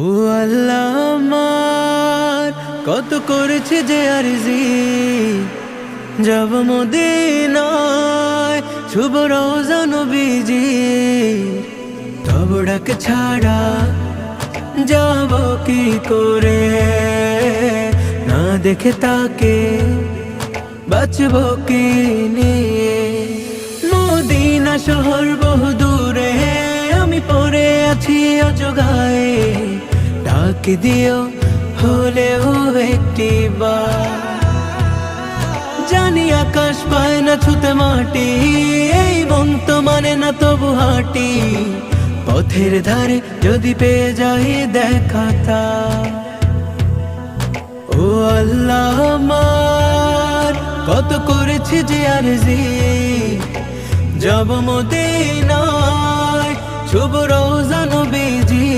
ও আল্লাহ আমার কত করেছে যে আরজি, যাব মদিনায় শুভ রওজা নবীজি। তব ডাক ছাড়া যাব কি করে, না দেখে তাকে বাঁচব কি নিয়ে। মদিনা শহর বহু দূরে, আমি পড়ে আছি অজগায়ে। ডাক দিও হলেও একটি বার, জানি আকাশ পায় না ছুতে মাটি, এই মন তো মানে না তবু হাঁটি। পথের ধারে যদি পেয়ে যাই দেখা তা, ও আল্লাহ আমার কত করেছি যে আরজি, যাব মদিনায় শুভ রওজা নবীজি।